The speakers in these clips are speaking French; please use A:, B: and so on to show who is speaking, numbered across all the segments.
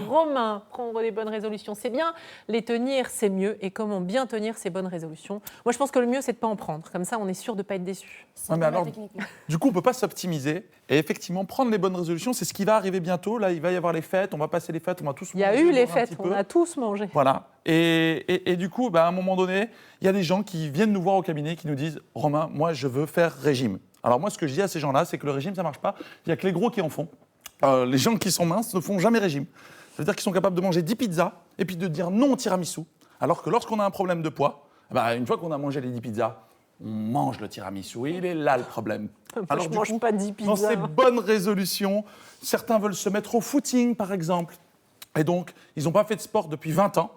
A: Romain, prendre les bonnes résolutions, c'est bien. Les tenir, c'est mieux. Et comment bien tenir ces bonnes résolutions? Moi, je pense que le mieux, c'est de ne pas en prendre. Comme ça, on est sûr de ne pas être déçu.
B: Ouais, mais alors, du coup, on ne peut pas s'optimiser. Et effectivement, prendre les bonnes résolutions, c'est ce qui va arriver bientôt. Là, il va y avoir les fêtes, on va passer les fêtes, on va tous
A: Il y
B: manger.
A: a eu les
B: boire un
A: fêtes,
B: petit
A: on
B: peu.
A: a tous mangé.
B: Voilà. Et du coup, à un moment donné, il y a des gens qui viennent nous voir au cabinet qui nous disent « Romain, moi, je veux faire régime ». Alors moi, ce que je dis à ces gens-là, c'est que le régime, ça ne marche pas. Il n'y a que les gros qui en font. Les gens qui sont minces ne font jamais régime. Ça veut dire qu'ils sont capables de manger 10 pizzas et puis de dire non au tiramisu. Alors que lorsqu'on a un problème de poids, une fois qu'on a mangé les 10 pizzas, on mange le tiramisu et il est là le problème.
A: Alors, je ne mange pas 10 pizzas.
B: Dans ces bonnes résolutions, certains veulent se mettre au footing, par exemple. Et donc, ils n'ont pas fait de sport depuis 20 ans.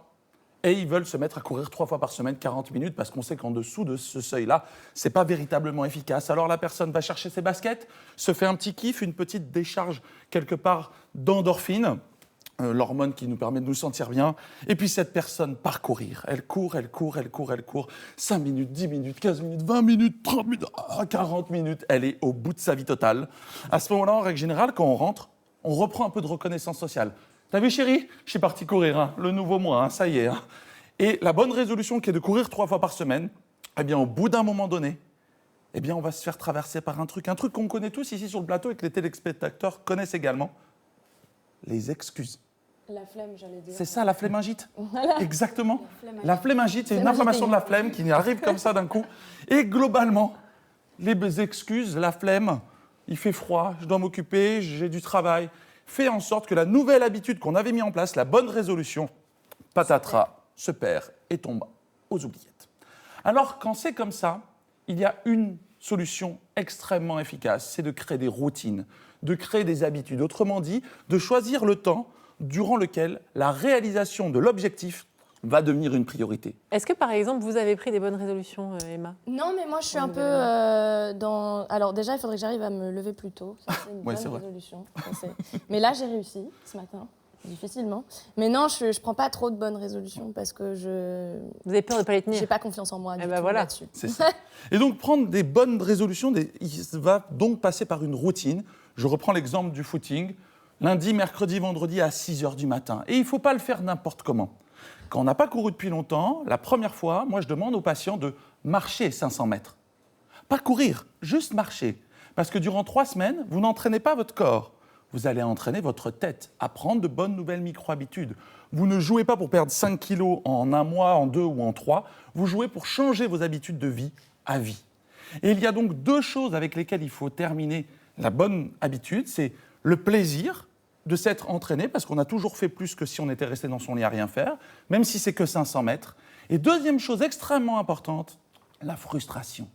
B: Et ils veulent se mettre à courir 3 fois par semaine, 40 minutes, parce qu'on sait qu'en dessous de ce seuil-là, ce n'est pas véritablement efficace. Alors la personne va chercher ses baskets, se fait un petit kiff, une petite décharge quelque part d'endorphine, l'hormone qui nous permet de nous sentir bien. Et puis cette personne part courir. Elle court. 5 minutes, 10 minutes, 15 minutes, 20 minutes, 30 minutes, 40 minutes. Elle est au bout de sa vie totale. À ce moment-là, en règle générale, quand on rentre, on reprend un peu de reconnaissance sociale. T'as vu, chérie? Je suis parti courir, le nouveau mois, ça y est. Et la bonne résolution qui est de courir 3 fois par semaine, au bout d'un moment donné, on va se faire traverser par un truc qu'on connaît tous ici sur le plateau et que les téléspectateurs connaissent également, les excuses.
C: La flemme, j'allais dire.
B: C'est ça, la flémingite.
C: Voilà.
B: Exactement. La flémingite, c'est une inflammation de la flemme qui arrive comme ça d'un coup. Et globalement, les excuses, la flemme, il fait froid, je dois m'occuper, j'ai du travail, fait en sorte que la nouvelle habitude qu'on avait mis en place, la bonne résolution, patatras, se perd et tombe aux oubliettes. Alors, quand c'est comme ça, il y a une solution extrêmement efficace, c'est de créer des routines, de créer des habitudes. Autrement dit, de choisir le temps durant lequel la réalisation de l'objectif va devenir une priorité.
A: Est-ce que, par exemple, vous avez pris des bonnes résolutions, Emma?
C: Non, mais moi, je suis un peu dans... Alors déjà, il faudrait que j'arrive à me lever plus tôt. Ça, c'est une bonne résolution. Mais là, j'ai réussi ce matin, difficilement. Mais non, je ne prends pas trop de bonnes résolutions parce que
A: Vous avez peur de ne pas les tenir?
C: Je n'ai pas confiance en moi du tout
A: voilà.
C: là-dessus.
B: C'est ça. Et donc, prendre des bonnes résolutions, il va donc passer par une routine. Je reprends l'exemple du footing. Lundi, mercredi, vendredi à 6h du matin. Et il ne faut pas le faire n'importe comment. Quand on n'a pas couru depuis longtemps, la première fois, moi, je demande aux patients de marcher 500 mètres. Pas courir, juste marcher. Parce que durant 3 semaines, vous n'entraînez pas votre corps. Vous allez entraîner votre tête à prendre de bonnes nouvelles micro-habitudes. Vous ne jouez pas pour perdre 5 kilos en 1 mois, en 2 ou en 3. Vous jouez pour changer vos habitudes de vie à vie. Et il y a donc 2 choses avec lesquelles il faut terminer la bonne habitude. C'est le plaisir de s'être entraîné, parce qu'on a toujours fait plus que si on était resté dans son lit à rien faire, même si c'est que 500 mètres. Et deuxième chose extrêmement importante, la frustration.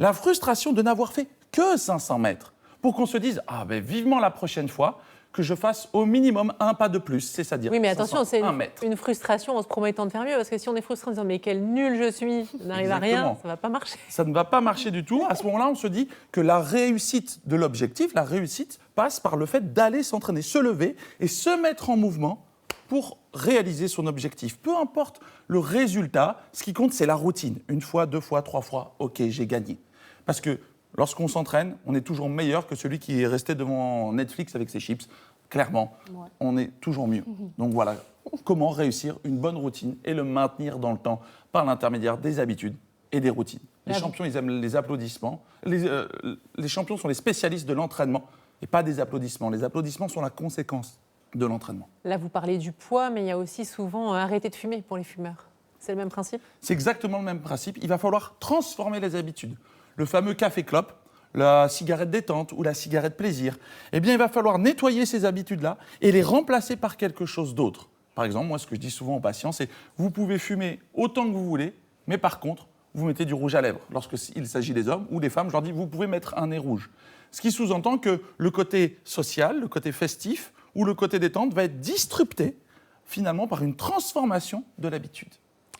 B: La frustration de n'avoir fait que 500 mètres, pour qu'on se dise « Ah, vivement la prochaine fois que je fasse au minimum un pas de plus », c'est-à-dire
A: oui, mais attention, c'est
B: mètre.
A: une frustration en se promettant de faire mieux, parce que si on est frustré en disant « Mais quel nul je suis, je n'arrive à rien », ça ne va pas marcher.
B: Ça ne va pas marcher du tout. À ce moment-là, on se dit que la réussite de l'objectif, la réussite passe par le fait d'aller s'entraîner, se lever et se mettre en mouvement pour réaliser son objectif. Peu importe le résultat, ce qui compte, c'est la routine. 1 fois, 2 fois, 3 fois, ok, j'ai gagné. Parce que lorsqu'on s'entraîne, on est toujours meilleur que celui qui est resté devant Netflix avec ses chips. Clairement, on est toujours mieux. Donc voilà, comment réussir une bonne routine et le maintenir dans le temps par l'intermédiaire des habitudes et des routines. Les champions, ils aiment les applaudissements. Les champions sont les spécialistes de l'entraînement et pas des applaudissements. Les applaudissements sont la conséquence de l'entraînement.
A: Là, vous parlez du poids, mais il y a aussi souvent arrêter de fumer pour les fumeurs. C'est le même principe?
B: C'est exactement le même principe. Il va falloir transformer les habitudes. Le fameux café-clope, la cigarette détente ou la cigarette plaisir, il va falloir nettoyer ces habitudes-là et les remplacer par quelque chose d'autre. Par exemple, moi, ce que je dis souvent aux patients, c'est vous pouvez fumer autant que vous voulez, mais par contre, vous mettez du rouge à lèvres. Lorsqu'il s'agit des hommes ou des femmes, je leur dis vous pouvez mettre un nez rouge. Ce qui sous-entend que le côté social, le côté festif ou le côté détente va être disrupté finalement par une transformation de l'habitude.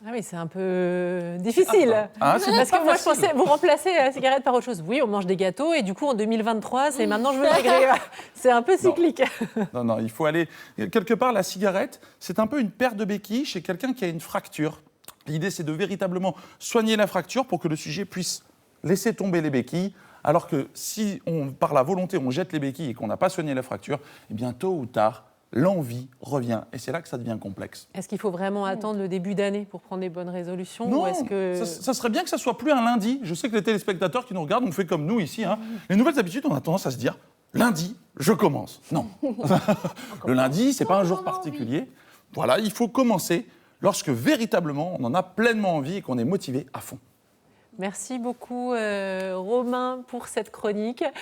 A: Ah oui, c'est un peu difficile.
B: Parce
A: que moi, je pensais, vous remplacez la cigarette par autre chose. Oui, on mange des gâteaux et du coup, en 2023, c'est maintenant je veux maigrir. C'est un peu cyclique.
B: Non, il faut aller... Quelque part, la cigarette, c'est un peu une paire de béquilles chez quelqu'un qui a une fracture. L'idée, c'est de véritablement soigner la fracture pour que le sujet puisse laisser tomber les béquilles, alors que si, par la volonté, on jette les béquilles et qu'on n'a pas soigné la fracture, tôt ou tard, l'envie revient. Et c'est là que ça devient complexe.
A: Est-ce qu'il faut vraiment attendre le début d'année pour prendre des bonnes résolutions
B: Non,
A: ou est-ce que...
B: ça serait bien que ça soit plus un lundi. Je sais que les téléspectateurs qui nous regardent, on fait comme nous ici. Hein. Les nouvelles habitudes, on a tendance à se dire, lundi, je commence. Non. Le lundi, c'est pas un jour particulier. Voilà, il faut commencer lorsque véritablement on en a pleinement envie et qu'on est motivé à fond.
A: Merci beaucoup Romain pour cette chronique.